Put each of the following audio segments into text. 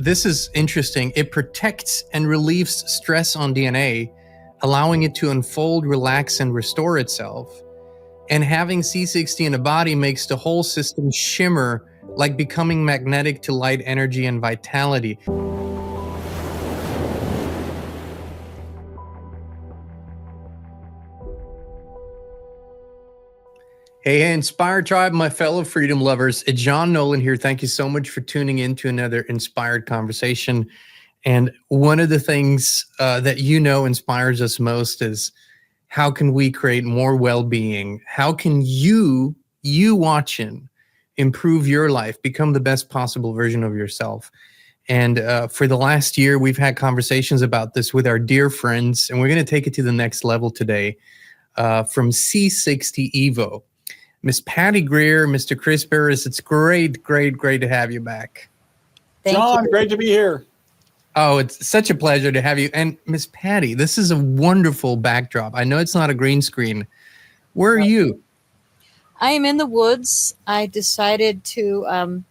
this is interesting. It protects and relieves stress on DNA, allowing it to unfold, relax, and restore itself. And having C60 in the body makes the whole system shimmer, like becoming magnetic to light, energy, and vitality. Hey, Inspired Tribe, my fellow freedom lovers. It's John Nolan here. Thank you so much for tuning in to another inspired conversation. And one of the things that inspires us most is how can we create more well-being? How can you watching, improve your life, become the best possible version of yourself? And for the last year, we've had conversations about this with our dear friends, and we're going to take it to the next level today from C60 EVO. Miss Patty Greer, Mr. Chris Burres, it's great to have you back. Thank John, you. Great to be here. Oh, it's such a pleasure to have you. And Miss Patty, this is a wonderful backdrop. I know it's not a green screen. Where are you? I am in the woods. I decided to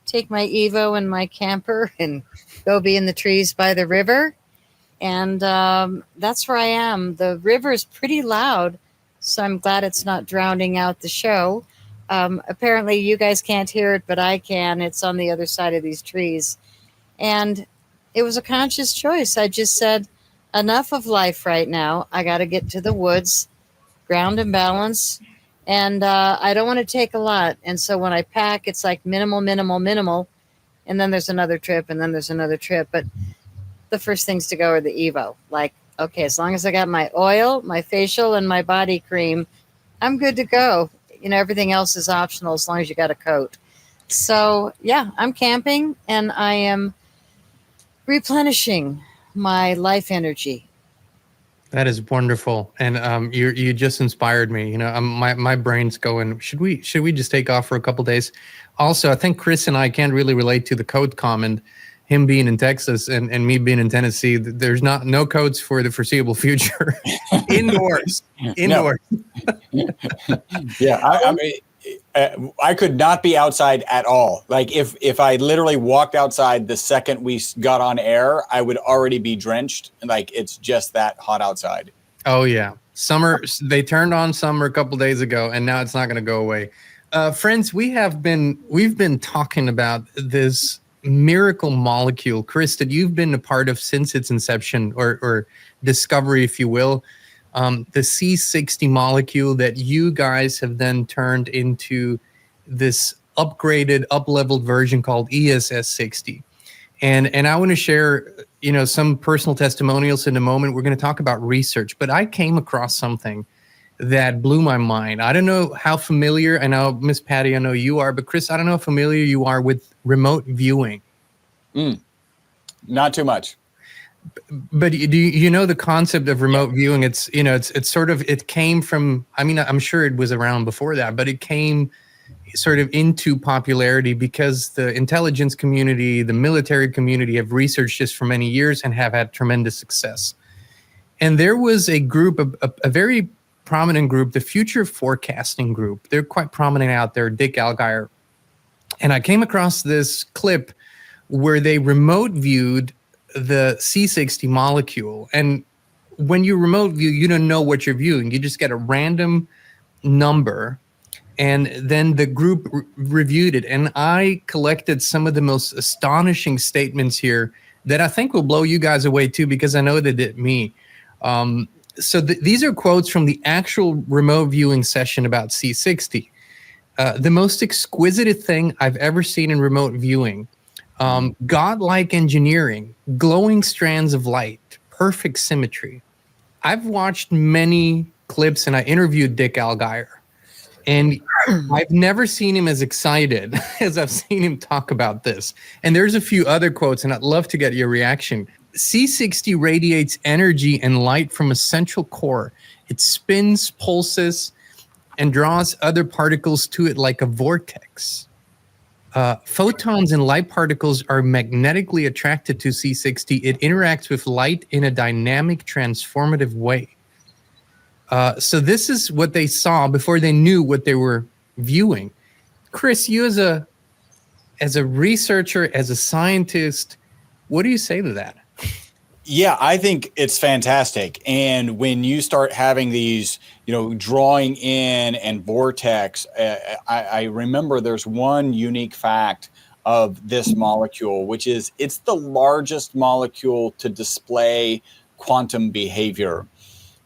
take my Evo and my camper and go be in the trees by the river. And that's where I am. The river is pretty loud, so I'm glad it's not drowning out the show. Apparently you guys can't hear it, but I can. It's on the other side of these trees. And it was a conscious choice. I just said, enough of life right now. I got to get to the woods, ground and balance. And I don't want to take a lot. And so when I pack, it's like minimal. And then there's another trip, and then there's another trip. But the first things to go are the Evo. Like, okay, as long as I got my oil, my facial, and my body cream, I'm good to go. You know, everything else is optional as long as you got a coat. So, yeah, I'm camping, and I am replenishing my life energy. That is wonderful. And you just inspired me. You know, my brain's going, should we just take off for a couple days? Also, I think Chris and I can't really relate to the coat comment. Him being in Texas and me being in Tennessee, there's no coats for the foreseeable future. Indoors. Yeah, I mean, I could not be outside at all. Like if I literally walked outside the second we got on air, I would already be drenched. Like it's just that hot outside. Oh yeah, summer. They turned on summer a couple days ago, and now it's not going to go away. Friends, we've been talking about this miracle molecule, Chris, that you've been a part of since its inception or discovery, if you will. The C60 molecule that you guys have then turned into this upgraded, up-leveled version called ESS60. And I want to share, some personal testimonials in a moment. We're going to talk about research, but I came across something that blew my mind. I don't know how familiar, I know, Miss Patty, I know you are, but Chris, I don't know how familiar you are with remote viewing. Not too much. But do you know the concept of remote viewing? It's sort of, it came from, I mean, I'm sure it was around before that, but it came sort of into popularity because the intelligence community, the military community have researched this for many years and have had tremendous success. And there was a group, a very prominent group, the Future Forecasting Group. They're quite prominent out there, Dick Algier. And I came across this clip where they remote viewed the C60 molecule. And when you remote view, you don't know what you're viewing. You just get a random number. And then the group reviewed it. And I collected some of the most astonishing statements here that I think will blow you guys away too, because I know they did me. So these are quotes from the actual remote viewing session about C60. The most exquisite thing I've ever seen in remote viewing. Godlike engineering, glowing strands of light, perfect symmetry. I've watched many clips and I interviewed Dick Algier, and I've never seen him as excited as I've seen him talk about this. And there's a few other quotes, and I'd love to get your reaction. C60 radiates energy and light from a central core. It spins, pulses, and draws other particles to it like a vortex. Photons and light particles are magnetically attracted to C60. It interacts with light in a dynamic, transformative way. So this is what they saw before they knew what they were viewing. Chris, you as a researcher, as a scientist, What do you say to that? Yeah, I think it's fantastic. And when you start having these, drawing in and vortex, I remember there's one unique fact of this molecule, which is it's the largest molecule to display quantum behavior.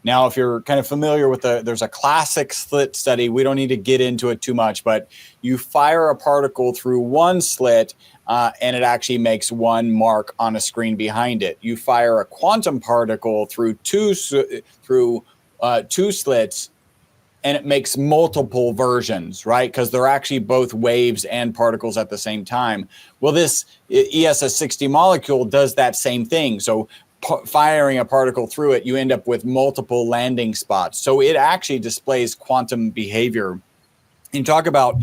Now, if you're kind of familiar with there's a classic slit study. We don't need to get into it too much, but you fire a particle through one slit and it actually makes one mark on a screen behind it. You fire a quantum particle through two slits and it makes multiple versions, right? Because they're actually both waves and particles at the same time. Well, this ESS60 molecule does that same thing. So firing a particle through it, you end up with multiple landing spots. So it actually displays quantum behavior. You talk about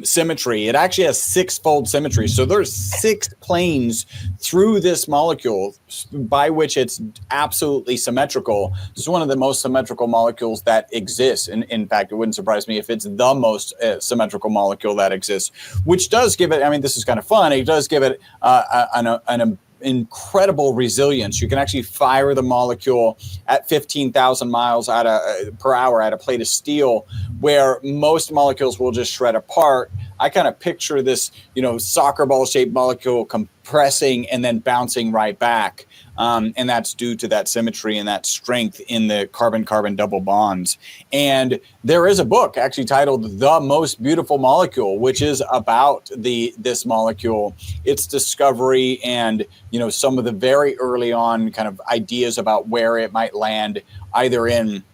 symmetry. It actually has six-fold symmetry. So there's 6 planes through this molecule by which it's absolutely symmetrical. This is one of the most symmetrical molecules that exists. And in fact, it wouldn't surprise me if it's the most symmetrical molecule that exists, which does give it, this is kind of fun. It does give it an incredible resilience. You can actually fire the molecule at 15,000 miles per hour at a plate of steel, where most molecules will just shred apart. I kind of picture this, soccer ball shaped molecule compressing and then bouncing right back. And that's due to that symmetry and that strength in the carbon-carbon double bonds. And there is a book actually titled The Most Beautiful Molecule, which is about this molecule, its discovery, and some of the very early on kind of ideas about where it might land, either in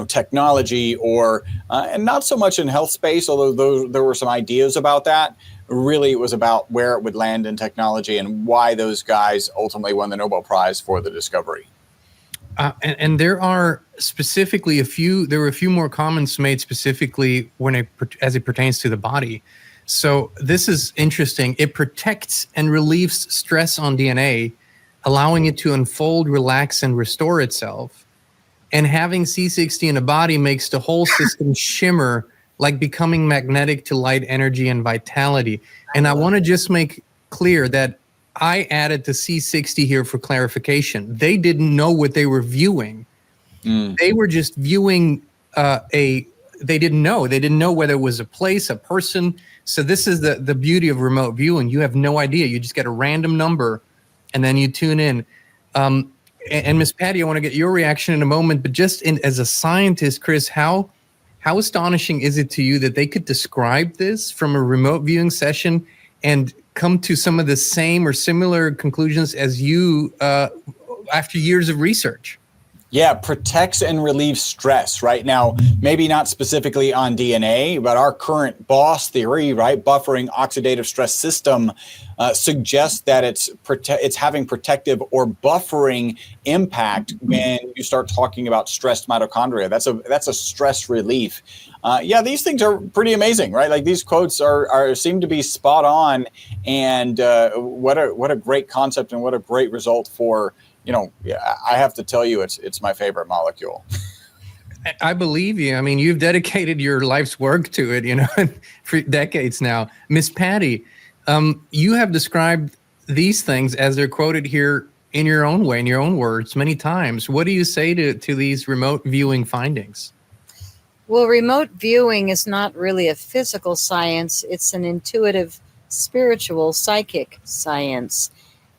technology or and not so much in health space, although there were some ideas about that. Really, it was about where it would land in technology and why those guys ultimately won the Nobel Prize for the discovery. And there are specifically there were a few more comments made specifically as it pertains to the body. So this is interesting. It protects and relieves stress on DNA, allowing it to unfold, relax, and restore itself. And having C60 in a body makes the whole system shimmer, like becoming magnetic to light, energy, and vitality. And I want to just make clear that I added the C60 here for clarification. They didn't know what they were viewing. They were just viewing they didn't know. They didn't know whether it was a place, a person. So this is the beauty of remote viewing. You have no idea. You just get a random number and then you tune in. And Miss Patty, I want to get your reaction in a moment, but just as a scientist, Chris, how astonishing is it to you that they could describe this from a remote viewing session and come to some of the same or similar conclusions as you after years of research? Yeah, protects and relieves stress. Right now, maybe not specifically on DNA, but our current BOSS theory, right, buffering oxidative stress system, suggests that it's having protective or buffering impact when you start talking about stressed mitochondria. That's a stress relief. These things are pretty amazing, right? Like these quotes seem to be spot on, and what a great concept and what a great result for. I have to tell you, it's my favorite molecule. I believe you. I mean, you've dedicated your life's work to it, for decades now. Miss Patty, you have described these things as they're quoted here in your own way, in your own words, many times. What do you say to these remote viewing findings? Well, remote viewing is not really a physical science. It's an intuitive, spiritual, psychic science.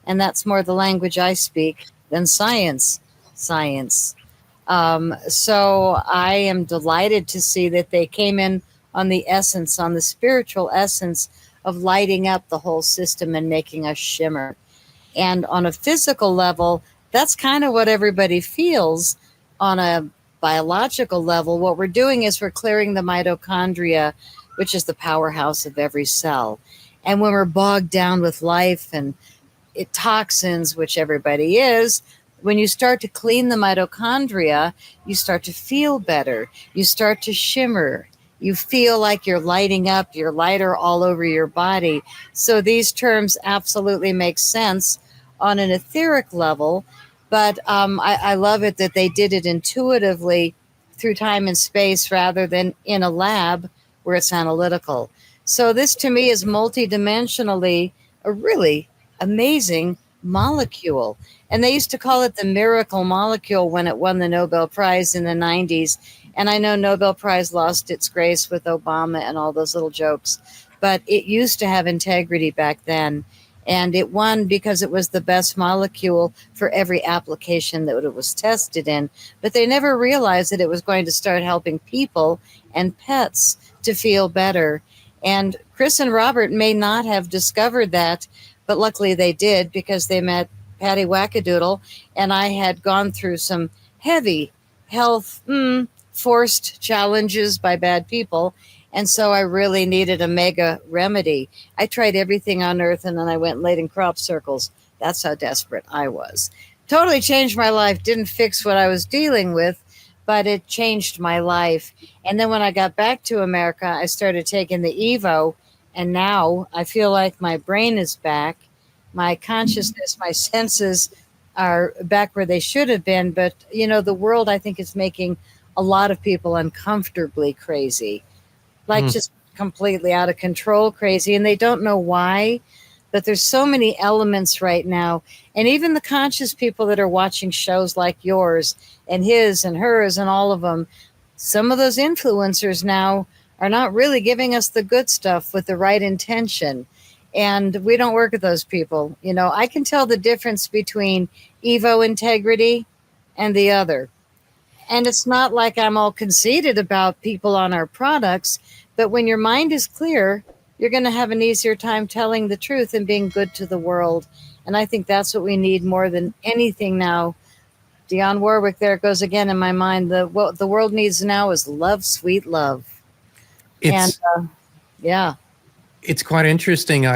And that's more the language I speak than science. So I am delighted to see that they came in on the spiritual essence of lighting up the whole system and making us shimmer. And on a physical level, that's kind of what everybody feels. On a biological level, what we're doing is we're clearing the mitochondria, which is the powerhouse of every cell. And when we're bogged down with life and toxins, which everybody is, when you start to clean the mitochondria, you start to feel better. You start to shimmer. You feel like you're lighting up, you're lighter all over your body. So these terms absolutely make sense on an etheric level, but I love it that they did it intuitively through time and space rather than in a lab where it's analytical. So this to me is multidimensionally a really amazing molecule. And they used to call it the miracle molecule when it won the Nobel Prize in the 90s. And I know Nobel Prize lost its grace with Obama and all those little jokes, but it used to have integrity back then. And it won because it was the best molecule for every application that it was tested in. But they never realized that it was going to start helping people and pets to feel better. And Chris and Robert may not have discovered that, but luckily they did, because they met Patty Wackadoodle, and I had gone through some heavy health forced challenges by bad people. And so I really needed a mega remedy. I tried everything on earth, and then I went and laid in crop circles. That's how desperate I was. Totally changed my life. Didn't fix what I was dealing with, but it changed my life. And then when I got back to America, I started taking the EVO, and now I feel like my brain is back. My consciousness, my senses are back where they should have been. But, you know, the world, I think, is making a lot of people uncomfortably crazy. Like just completely out of control crazy, and they don't know why. But there's so many elements right now, and even the conscious people that are watching shows like yours and his and hers and all of them, some of those influencers now are not really giving us the good stuff with the right intention, and we don't work with those people. You know, I can tell the difference between Evo integrity and the other. And it's not like I'm all conceited about people on our products, but when your mind is clear, you're going to have an easier time telling the truth and being good to the world. And I think that's what we need more than anything now. Dionne Warwick, there it goes again in my mind. What the world needs now is love, sweet love. It's quite interesting.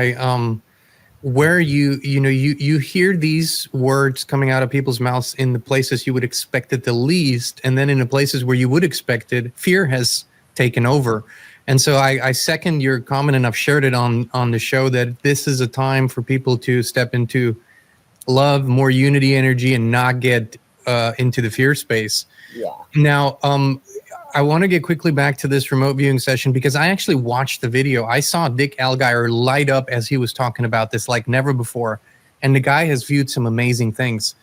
Where you hear these words coming out of people's mouths in the places you would expect it the least, and then in the places where you would expect it, fear has taken over. And so I second your comment, and I've shared it on the show, that this is a time for people to step into love, more unity energy, and not get into the fear space. Yeah. Now, I want to get quickly back to this remote viewing session, because I actually watched the video. I saw Dick Allgaier light up as he was talking about this like never before. And the guy has viewed some amazing things.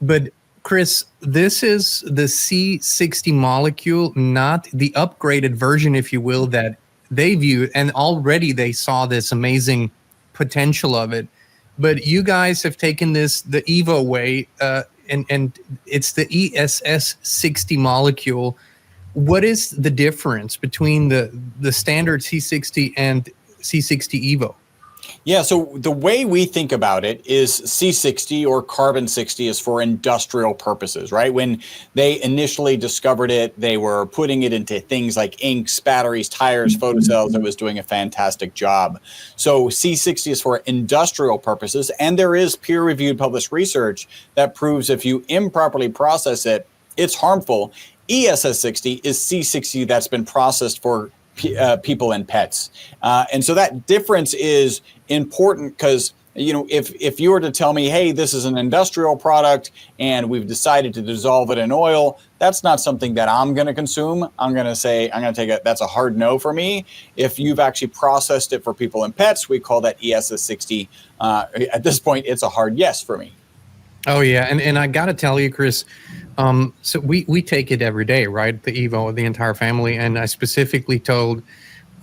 But Chris, this is the C60 molecule, not the upgraded version, if you will, that they viewed. And already they saw this amazing potential of it. But you guys have taken this the EVO way, and it's the ESS60 molecule. What is the difference between the standard C60 and C60 EVO? Yeah, so the way we think about it is C60, or carbon 60, is for industrial purposes, right? When they initially discovered it, they were putting it into things like inks, batteries, tires, photocells. It was doing a fantastic job. So C60 is for industrial purposes, and there is peer-reviewed published research that proves if you improperly process it, it's harmful. ESS60 is C60 that's been processed for people and pets. And so that difference is important, because, you know, if you were to tell me, hey, this is an industrial product and we've decided to dissolve it in oil, that's not something that I'm going to consume. I'm going to say, that's a hard no for me. If you've actually processed it for people and pets, we call that ESS60. At this point, it's a hard yes for me. Oh, yeah. And I got to tell you, Chris, so we take it every day, right? The EVO, the entire family. And I specifically told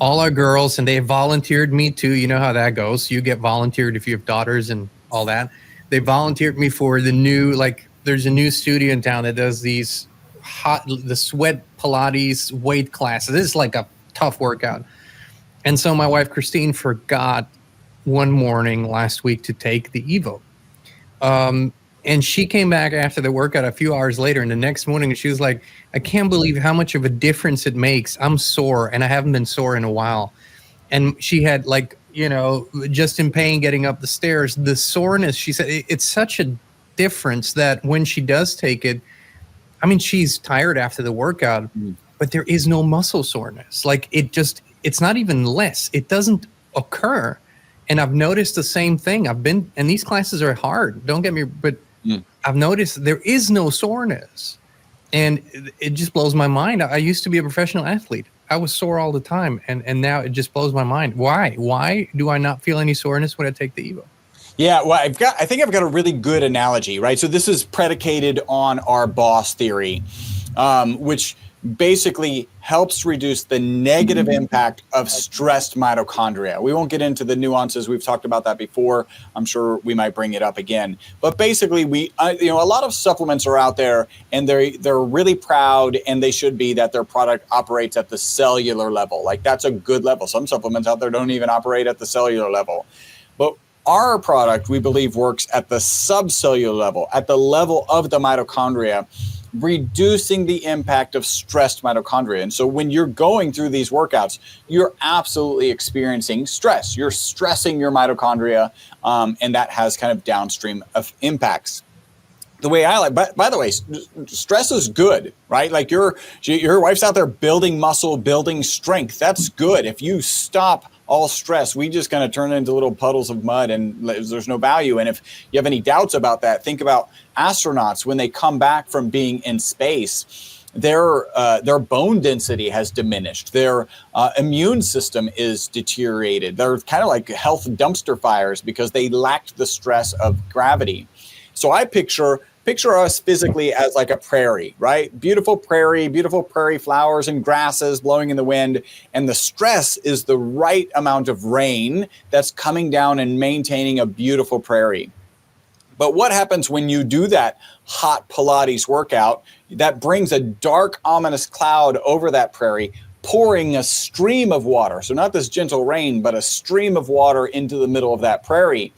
all our girls, and they volunteered me too. You know how that goes. You get volunteered if you have daughters and all that. They volunteered me for the new, there's a new studio in town that does the sweat Pilates weight classes. This is like a tough workout. And so my wife, Christine, forgot one morning last week to take the EVO. And she came back after the workout a few hours later, and the next morning, and she was like, I can't believe how much of a difference it makes. I'm sore, and I haven't been sore in a while. And she had, just in pain getting up the stairs. The soreness, she said, it's such a difference that when she does take it, I mean, she's tired after the workout, but there is no muscle soreness. It's not even less. It doesn't occur. And I've noticed the same thing. And these classes are hard, don't get me, but I've noticed there is no soreness. And it just blows my mind. I used to be a professional athlete. I was sore all the time. And now it just blows my mind. Why do I not feel any soreness when I take the EVO? Yeah, well, I think I've got a really good analogy, right? So this is predicated on our boss theory, which basically helps reduce the negative impact of stressed mitochondria. We won't get into the nuances. We've talked about that before. I'm sure we might bring it up again. But basically, a lot of supplements are out there, and they're really proud, and they should be, that their product operates at the cellular level. Like, that's a good level. Some supplements out there don't even operate at the cellular level. But our product, we believe, works at the subcellular level, at the level of the mitochondria, reducing the impact of stressed mitochondria. And so when you're going through these workouts, you're absolutely experiencing stress. You're stressing your mitochondria, and that has kind of downstream of impacts. The way I like, by the way, stress is good, right? Like your wife's out there building muscle, building strength. That's good. If you stop all stress, we just kind of turn into little puddles of mud, and there's no value. And if you have any doubts about that, think about astronauts when they come back from being in space. Their bone density has diminished. Their immune system is deteriorated. They're kind of like health dumpster fires because they lacked the stress of gravity. So I picture us physically as like a prairie, right? Beautiful prairie flowers and grasses blowing in the wind. And the stress is the right amount of rain that's coming down and maintaining a beautiful prairie. But what happens when you do that hot Pilates workout? That brings a dark, ominous cloud over that prairie, pouring a stream of water. So not this gentle rain, but a stream of water into the middle of that prairie.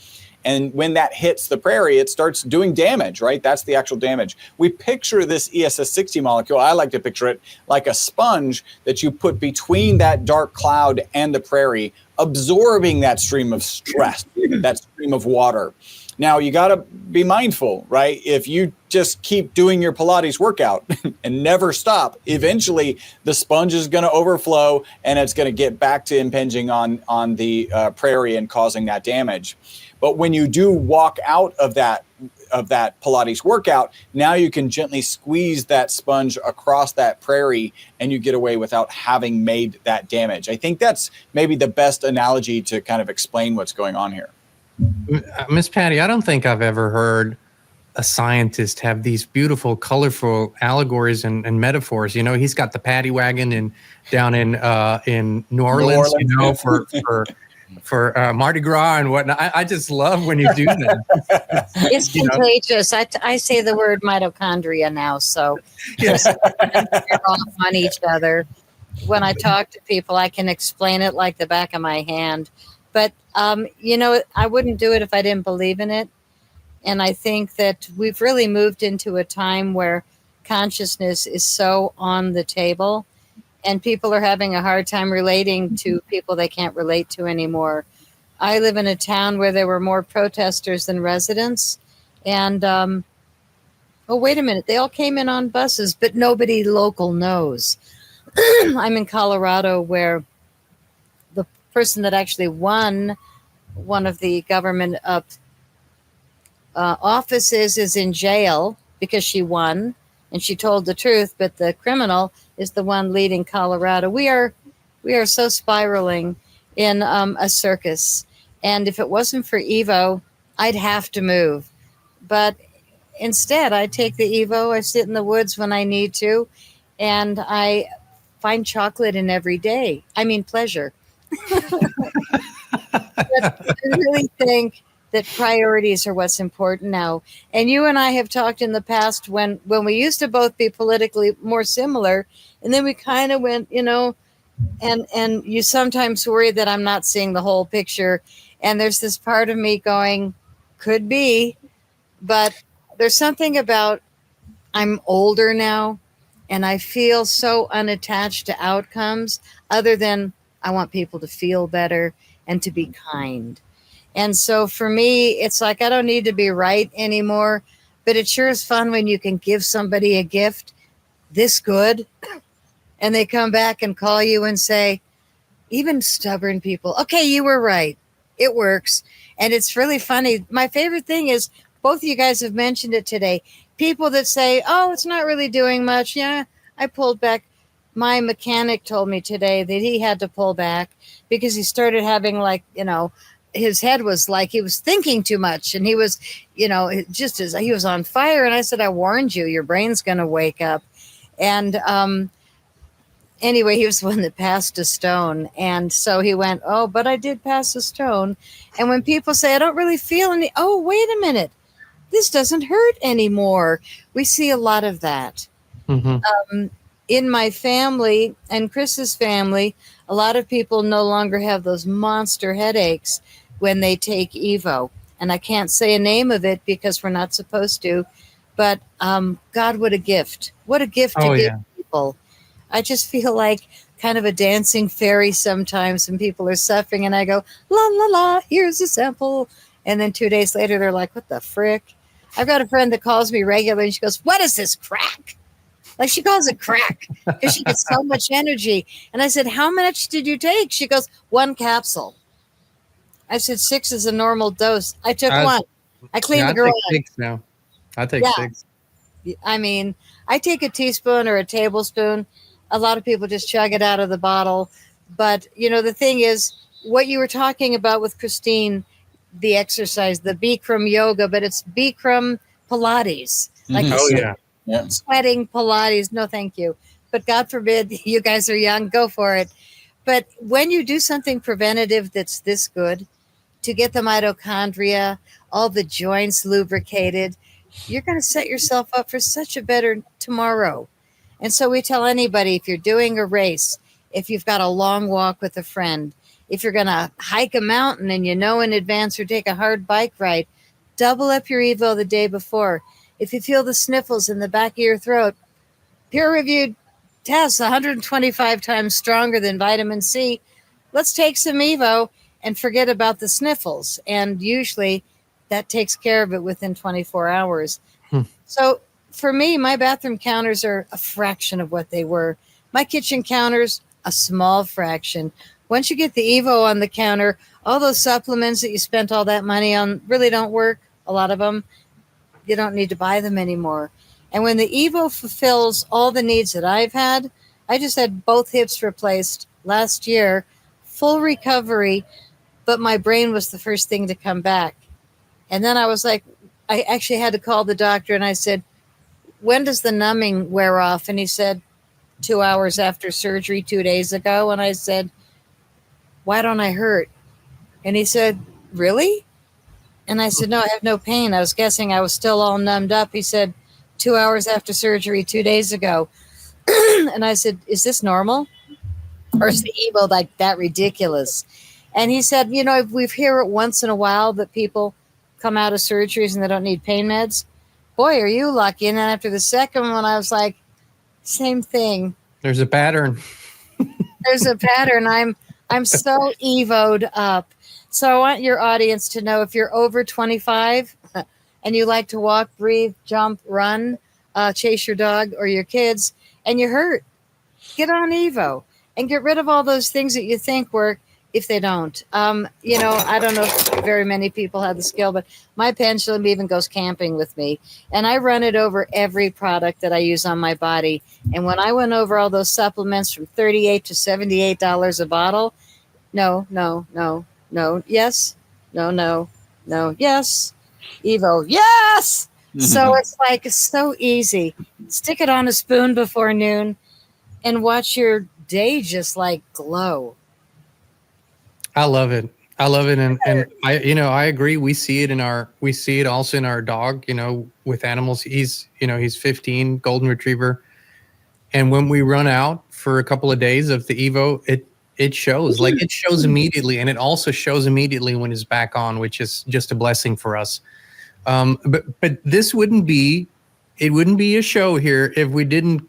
And when that hits the prairie, it starts doing damage, right? That's the actual damage. We picture this ESS60 molecule, I like to picture it like a sponge that you put between that dark cloud and the prairie, absorbing that stream of stress, that stream of water. Now, you got to be mindful, right? If you just keep doing your Pilates workout and never stop, eventually the sponge is going to overflow, and it's going to get back to impinging on the prairie and causing that damage. But when you do walk out of that Pilates workout, now you can gently squeeze that sponge across that prairie, and you get away without having made that damage. I think that's maybe the best analogy to kind of explain what's going on here. Miss Patty, I don't think I've ever heard a scientist have these beautiful, colorful allegories and metaphors. You know, he's got the paddy wagon down in New Orleans, you know, for Mardi Gras and whatnot. I just love when you do that. It's contagious. I say the word mitochondria now, so yes. They're off on each other. When I talk to people, I can explain it like the back of my hand. But, I wouldn't do it if I didn't believe in it. And I think that we've really moved into a time where consciousness is so on the table, and people are having a hard time relating to people they can't relate to anymore. I live in a town where there were more protesters than residents. And, wait a minute. They all came in on buses, but nobody local knows. I'm in Colorado, where the person that actually won one of the government offices is in jail because she won and she told the truth, but the criminal is the one leading Colorado. We are so spiraling in a circus. And if it wasn't for EVO, I'd have to move. But instead, I take the EVO, I sit in the woods when I need to, and I find chocolate in every day. I mean, pleasure. But I really think that priorities are what's important now. And you and I have talked in the past when we used to both be politically more similar, and then we kind of went, and you sometimes worry that I'm not seeing the whole picture. And there's this part of me going, could be, but there's something about I'm older now, and I feel so unattached to outcomes other than I want people to feel better and to be kind. And so for me, it's like I don't need to be right anymore, but it sure is fun when you can give somebody a gift this good and they come back and call you and say, even stubborn people, okay, you were right. It works. And it's really funny. My favorite thing is both of you guys have mentioned it today. People that say, oh, it's not really doing much. Yeah, I pulled back. My mechanic told me today that he had to pull back because he started having his head was like he was thinking too much, and he was, just as he was on fire. And I said, I warned you, your brain's going to wake up. And anyway, he was the one that passed a stone. And so he went, oh, but I did pass a stone. And when people say, I don't really feel any, oh, wait a minute, this doesn't hurt anymore. We see a lot of that. Mm-hmm. In my family and Chris's family, a lot of people no longer have those monster headaches when they take Evo. And I can't say a name of it because we're not supposed to. But God, what a gift. What a gift to give people. I just feel like kind of a dancing fairy sometimes when people are suffering. And I go, la, la, la, here's a sample. And then 2 days later, they're like, what the frick? I've got a friend that calls me regularly and she goes, what is this crack? Like she calls it crack because she gets so much energy. And I said, how much did you take? She goes, 1 capsule. I said, 6 is a normal dose. I took 1. I cleaned the garage. I take 6 now. I take 6. I mean, I take a teaspoon or a tablespoon. A lot of people just chug it out of the bottle. But, the thing is, what you were talking about with Christine, the exercise, the Bikram yoga, but it's Bikram Pilates. Like sweating Pilates. No, thank you. But God forbid, you guys are young, go for it. But when you do something preventative that's this good, to get the mitochondria, all the joints lubricated, you're going to set yourself up for such a better tomorrow. And so we tell anybody, if you're doing a race, if you've got a long walk with a friend, if you're going to hike a mountain and in advance or take a hard bike ride, double up your Evo the day before. If you feel the sniffles in the back of your throat, peer-reviewed tests 125 times stronger than vitamin C. Let's take some Evo and forget about the sniffles. And usually that takes care of it within 24 hours. So for me, my bathroom counters are a fraction of what they were. My kitchen counters, a small fraction. Once you get the Evo on the counter, all those supplements that you spent all that money on really don't work. A lot of them, you don't need to buy them anymore. And when the Evo fulfills all the needs that I've had, I just had both hips replaced last year, full recovery, but my brain was the first thing to come back. And then I was like, I actually had to call the doctor and I said, when does the numbing wear off? And he said, 2 hours after surgery 2 days ago. And I said, why don't I hurt? And he said, really? And I said, no, I have no pain. I was guessing I was still all numbed up. He said, 2 hours after surgery 2 days ago. And I said, is this normal? Or is the Evo like that ridiculous? And he said, we hear it once in a while that people come out of surgeries and they don't need pain meds. Boy, are you lucky. And then after the second one, I was like, same thing. There's a pattern. There's a pattern. I'm so Evo'd up. So I want your audience to know if you're over 25 and you like to walk, breathe, jump, run, chase your dog or your kids, and you hurt, get on Evo and get rid of all those things that you think work if they don't. I don't know if very many people have the skill, but my pendulum even goes camping with me. And I run it over every product that I use on my body. And when I went over all those supplements from $38 to $78 a bottle, no, yes, no, yes, Evo, yes. So it's so easy. Stick it on a spoon before noon and watch your day just glow. I love it. And I agree. We see it also in our dog, with animals. He's 15, golden retriever. And when we run out for a couple of days of the Evo, it shows immediately. And it also shows immediately when it's back on, which is just a blessing for us. But this wouldn't be a show here if we didn't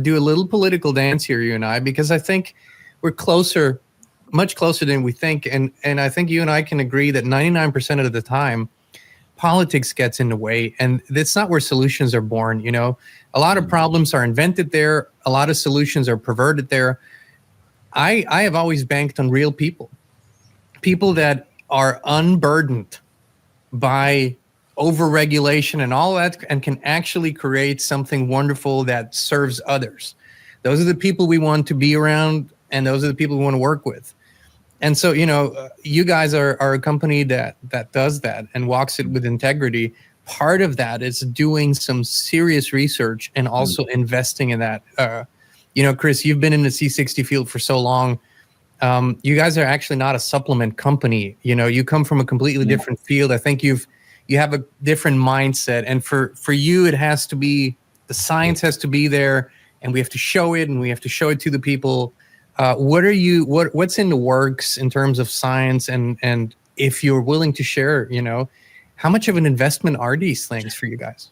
do a little political dance here, you and I, because I think we're much closer than we think. And I think you and I can agree that 99% of the time, politics gets in the way. And that's not where solutions are born. A lot of problems are invented there. A lot of solutions are perverted there. I have always banked on real people that are unburdened by overregulation and all that, and can actually create something wonderful that serves others. Those are the people we want to be around, and those are the people we want to work with. And so, you guys are a company that does that and walks it with integrity. Part of that is doing some serious research and also investing in that. Chris, you've been in the C60 field for so long. You guys are actually not a supplement company. You come from a completely different field. I think you have a different mindset. And for you, it has to be, the science has to be there, and we have to show it, and we have to show it to the people. What's in the works in terms of science, and if you're willing to share, how much of an investment are these things for you guys?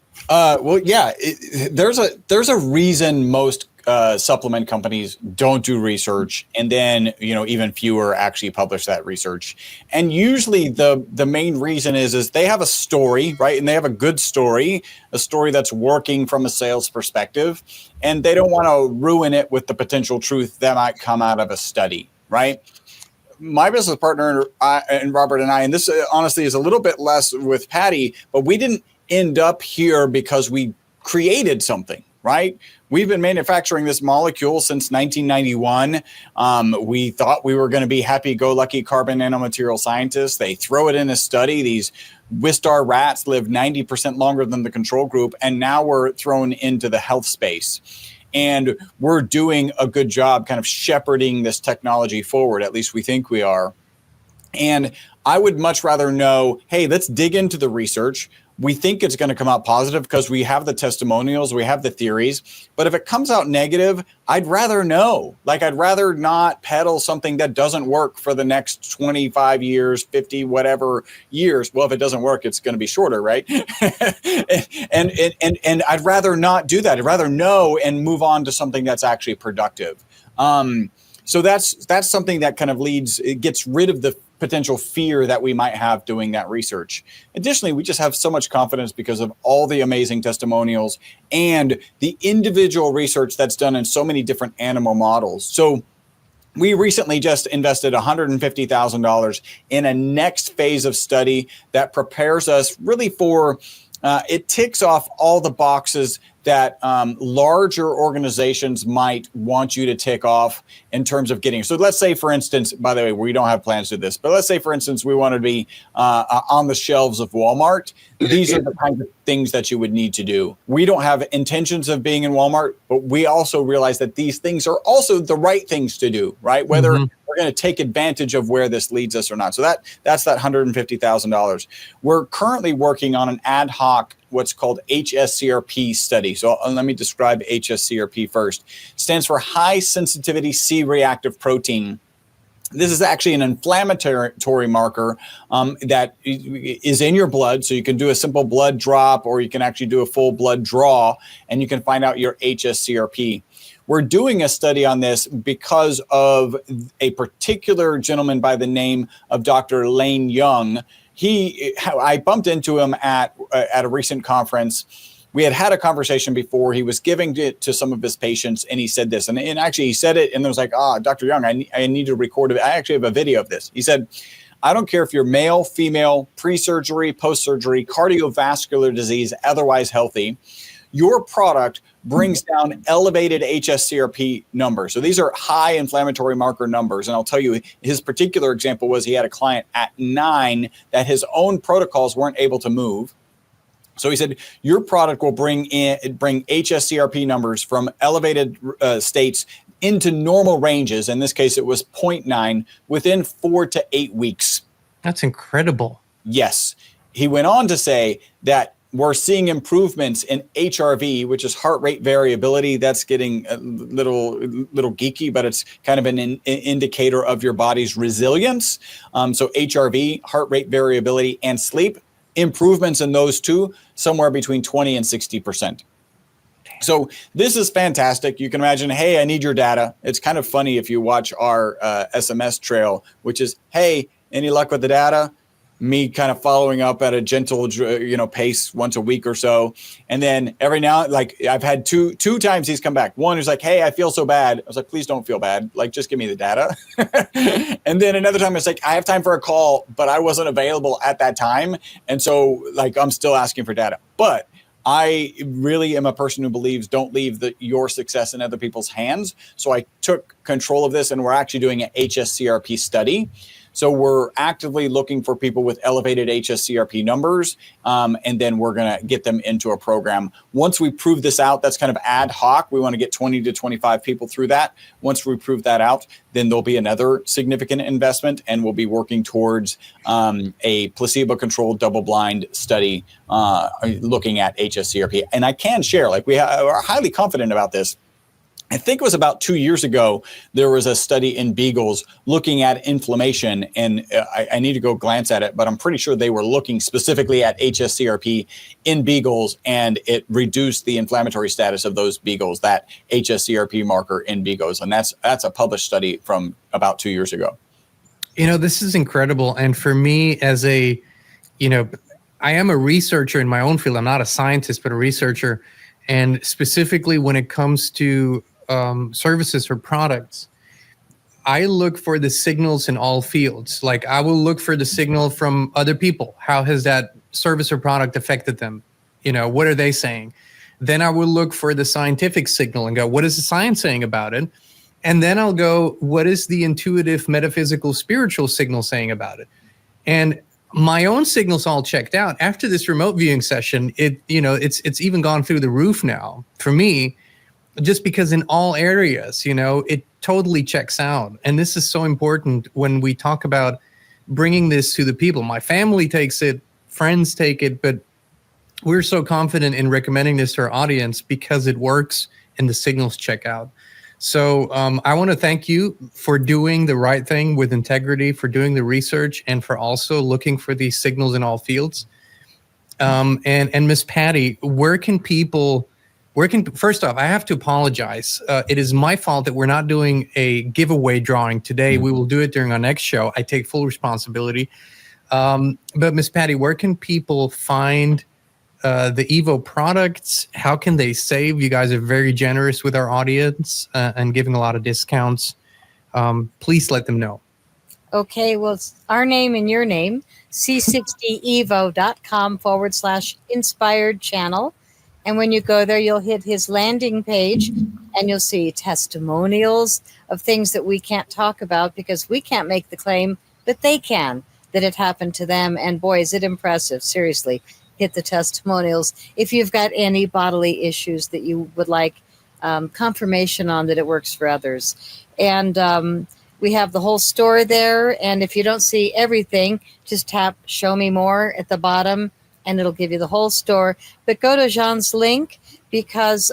There's a reason most supplement companies don't do research, and then even fewer actually publish that research. And usually the main reason is they have a story, right? And they have a good story, a story that's working from a sales perspective, and they don't want to ruin it with the potential truth that might come out of a study, right? My business partner and Robert and I, and this honestly is a little bit less with Patty, but we didn't end up here because we created something, right? We've been manufacturing this molecule since 1991. We thought we were going to be happy-go-lucky carbon nanomaterial scientists. They throw it in a study. These Wistar rats live 90% longer than the control group, and now we're thrown into the health space. And we're doing a good job kind of shepherding this technology forward. At least we think we are. And I would much rather know, hey, let's dig into the research. We think it's going to come out positive because we have the testimonials, we have the theories. But if it comes out negative, I'd rather know. Like, I'd rather not peddle something that doesn't work for the next 25 years, 50, whatever years. Well, if it doesn't work, it's going to be shorter, right? and I'd rather not do that. I'd rather know and move on to something that's actually productive. So that's something that kind of gets rid of the potential fear that we might have doing that research. Additionally, we just have so much confidence because of all the amazing testimonials and the individual research that's done in so many different animal models. So we recently just invested $150,000 in a next phase of study that prepares us really for, it ticks off all the boxes that larger organizations might want you to tick off in terms of getting. So let's say, for instance, by the way, we don't have plans to do this, but let's say, for instance, we want to be on the shelves of Walmart. These are the kinds of things that you would need to do. We don't have intentions of being in Walmart, but we also realize that these things are also the right things to do, right? Whether we're going to take advantage of where this leads us or not. So that's that $150,000. We're currently working on an ad hoc, what's called HSCRP study. So let me describe HSCRP first. It stands for high sensitivity C-reactive protein. This is actually an inflammatory marker that is in your blood. So you can do a simple blood drop, or you can actually do a full blood draw, and you can find out your HSCRP. We're doing a study on this because of a particular gentleman by the name of Dr. Lane Young. I bumped into him at a recent conference. We had a conversation before. He was giving it to some of his patients, and he said this. And actually, he said it, and it was like, Dr. Young, I need to record it. I actually have a video of this. He said, I don't care if you're male, female, pre-surgery, post-surgery, cardiovascular disease, otherwise healthy. Your product brings down elevated HSCRP numbers. So these are high inflammatory marker numbers. And I'll tell you, his particular example was he had a client at 9 that his own protocols weren't able to move. So he said, your product will bring HSCRP numbers from elevated states into normal ranges. In this case, it was 0.9 within 4 to 8 weeks. That's incredible. Yes. He went on to say that we're seeing improvements in HRV, which is heart rate variability. That's getting a little geeky, but it's kind of an indicator of your body's resilience. So HRV, heart rate variability, and sleep, improvements in those two, somewhere between 20 and 60%. So this is fantastic. You can imagine, hey, I need your data. It's kind of funny if you watch our SMS trail, which is, hey, any luck with the data? Me kind of following up at a gentle, pace once a week or so. And then every now, like I've had two times he's come back. One who's like, hey, I feel so bad. I was like, please don't feel bad. Like, just give me the data. And then another time it's like, I have time for a call, but I wasn't available at that time. And so like, I'm still asking for data. But I really am a person who believes don't leave your success in other people's hands. So I took control of this, and we're actually doing an HSCRP study. So we're actively looking for people with elevated HSCRP numbers, and then we're going to get them into a program. Once we prove this out, that's kind of ad hoc. We want to get 20 to 25 people through that. Once we prove that out, then there'll be another significant investment, and we'll be working towards a placebo-controlled double-blind study looking at HSCRP. And I can share, like we are highly confident about this. I think it was about 2 years ago, there was a study in beagles looking at inflammation, and I need to go glance at it, but I'm pretty sure they were looking specifically at HSCRP in beagles, and it reduced the inflammatory status of those beagles, that HSCRP marker in beagles. And that's a published study from about 2 years ago. This is incredible. And for me as I am a researcher in my own field. I'm not a scientist, but a researcher. And specifically when it comes to services or products, I look for the signals in all fields. Like I will look for the signal from other people. How has that service or product affected them? What are they saying? Then I will look for the scientific signal and go, what is the science saying about it? And then I'll go, what is the intuitive, metaphysical, spiritual signal saying about it? And my own signals all checked out. After this remote viewing session, it's even gone through the roof now for me, just because in all areas, it totally checks out. And this is so important when we talk about bringing this to the people. My family takes it, friends take it, but we're so confident in recommending this to our audience because it works and the signals check out. So I want to thank you for doing the right thing with integrity, for doing the research, and for also looking for these signals in all fields. And Miss Patty, first off, I have to apologize. It is my fault that we're not doing a giveaway drawing today. We will do it during our next show. I take full responsibility. But Miss Patty, where can people find the EVO products? How can they save? You guys are very generous with our audience and giving a lot of discounts. Please let them know. Okay, well, it's our name and your name, c60evo.com/inspired channel. And when you go there, you'll hit his landing page and you'll see testimonials of things that we can't talk about because we can't make the claim, but they can, that it happened to them. And boy, is it impressive. Seriously, hit the testimonials. If you've got any bodily issues that you would like confirmation on that it works for others. And we have the whole store there. And if you don't see everything, just tap Show Me More at the bottom and it'll give you the whole store. But go to Jean's link because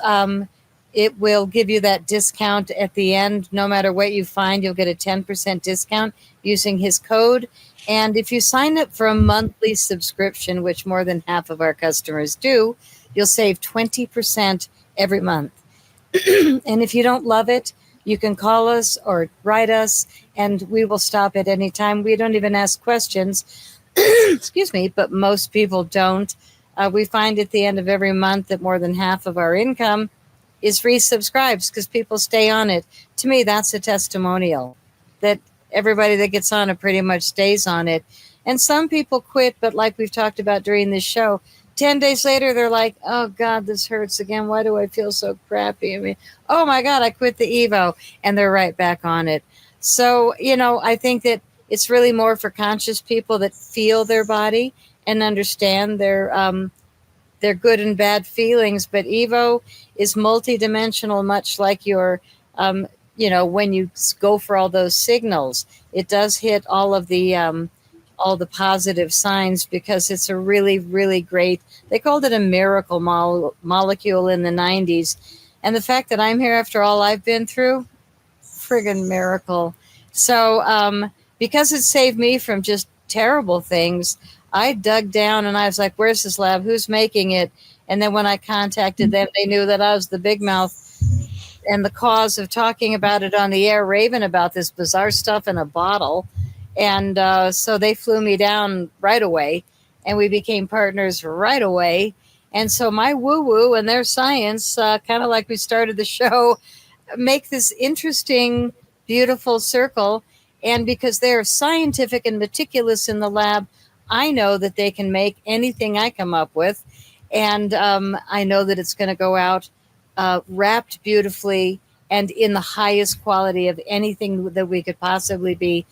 it will give you that discount at the end. No matter what you find, you'll get a 10% discount using his code. And if you sign up for a monthly subscription, which more than half of our customers do, you'll save 20% every month. And if you don't love it, you can call us or write us, and we will stop at any time. We don't even ask questions. Excuse me, but most people don't. We find at the end of every month that more than half of our income is resubscribes because people stay on it. To me, that's a testimonial that everybody that gets on it pretty much stays on it. And some people quit, but like we've talked about during this show, 10 days later, they're like, oh, God, this hurts again. Why do I feel so crappy? I mean, oh, my God, I quit the EVO. And they're right back on it. So, I think that it's really more for conscious people that feel their body and understand their good and bad feelings. But EVO is multidimensional, much like your, when you go for all those signals, it does hit all the positive signs because it's a really, really great, they called it a miracle molecule in the 90s. And the fact that I'm here after all I've been through, friggin' miracle. So, because it saved me from just terrible things, I dug down and I was like, where's this lab? Who's making it? And then when I contacted them, they knew that I was the big mouth and the cause of talking about it on the air, raving about this bizarre stuff in a bottle. And so they flew me down right away and we became partners right away. And so my woo-woo and their science, kind of like we started the show, make this interesting, beautiful circle. And because they're scientific and meticulous in the lab, I know that they can make anything I come up with. And I know that it's going to go out wrapped beautifully and in the highest quality of anything that we could possibly be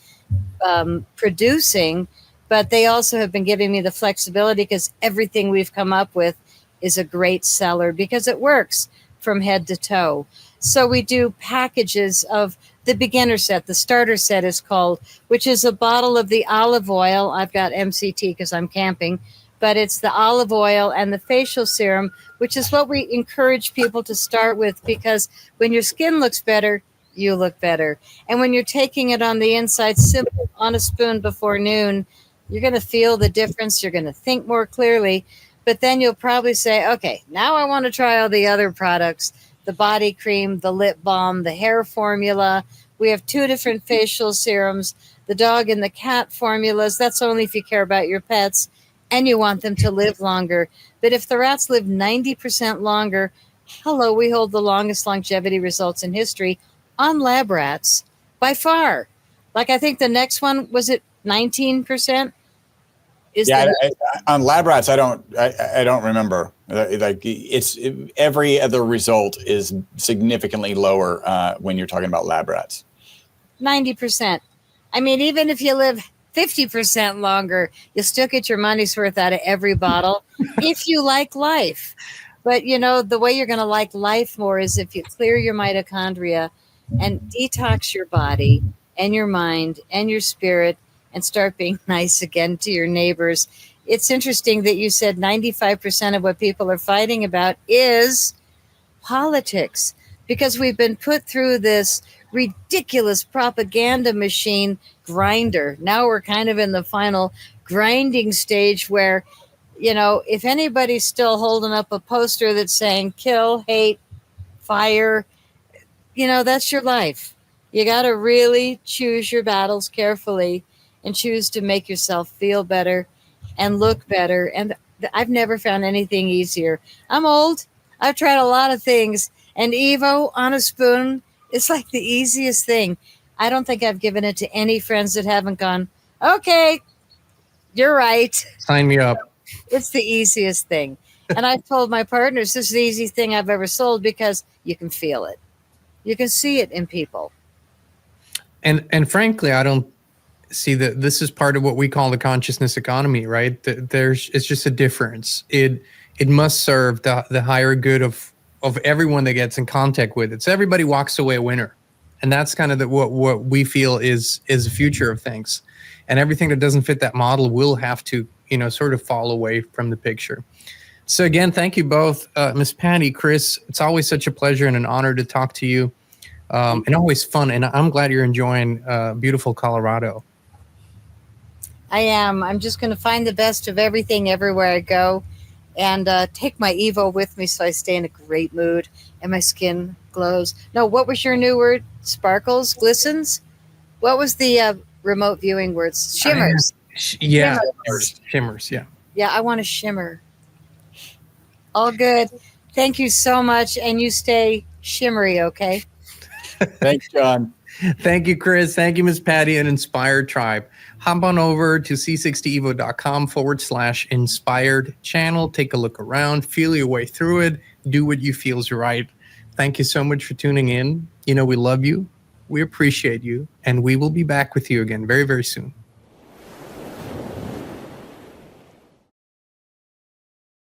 producing. But they also have been giving me the flexibility because everything we've come up with is a great seller because it works from head to toe. So we do packages of the beginner set. The starter set is called, which is a bottle of the olive oil. I've got MCT because I'm camping, but it's the olive oil and the facial serum, which is what we encourage people to start with, because when your skin looks better, you look better. And when you're taking it on the inside, simple on a spoon before noon, you're going to feel the difference. You're going to think more clearly, but then you'll probably say, okay, now I want to try all the other products, the body cream, the lip balm, the hair formula. We have 2 different facial serums, the dog and the cat formulas. That's only if you care about your pets and you want them to live longer. But if the rats live 90% longer, hello, we hold the longest longevity results in history on lab rats by far. Like, I think the next one was at 19%. On lab rats, I don't remember. Like, every other result is significantly lower when you're talking about lab rats. 90%. I mean, even if you live 50% longer, you'll still get your money's worth out of every bottle if you like life. But, you know, the way you're going to like life more is if you clear your mitochondria and detox your body and your mind and your spirit and start being nice again to your neighbors. It's interesting that you said 95% of what people are fighting about is politics, because we've been put through this ridiculous propaganda machine grinder. Now we're kind of in the final grinding stage where, you know, if anybody's still holding up a poster that's saying kill, hate, fire, you know, that's your life. You got to really choose your battles carefully and choose to make yourself feel better and look better. And I've never found anything easier. I'm old. I've tried a lot of things. And Evo on a spoon is like the easiest thing. I don't think I've given it to any friends that haven't gone, okay, you're right. Sign me up. It's the easiest thing. And I've told my partners, this is the easiest thing I've ever sold, because you can feel it. You can see it in people. And frankly, I don't see that this is part of what we call the consciousness economy, right? It's just a difference. It must serve the higher good of everyone that gets in contact with it. So everybody walks away a winner. And that's kind of what we feel is the future of things. And everything that doesn't fit that model will have to, you know, sort of fall away from the picture. So again, thank you both, Miss Patty, Chris. It's always such a pleasure and an honor to talk to you, and always fun. And I'm glad you're enjoying beautiful Colorado. I am. I'm just going to find the best of everything everywhere I go, and take my Evo with me so I stay in a great mood and my skin glows. No, what was your new word? Sparkles? Glistens? What was the remote viewing words? Shimmers. Yeah. Shimmers. Yeah. Yeah, I want to shimmer. All good. Thank you so much. And you stay shimmery, okay? Thanks, John. Thank you, Chris. Thank you, Miss Patty and Inspired Tribe. Hop on over to c60evo.com/inspired channel. Take a look around, feel your way through it, do what you feel's right. Thank you so much for tuning in. You know, we love you. We appreciate you. And we will be back with you again very, very soon.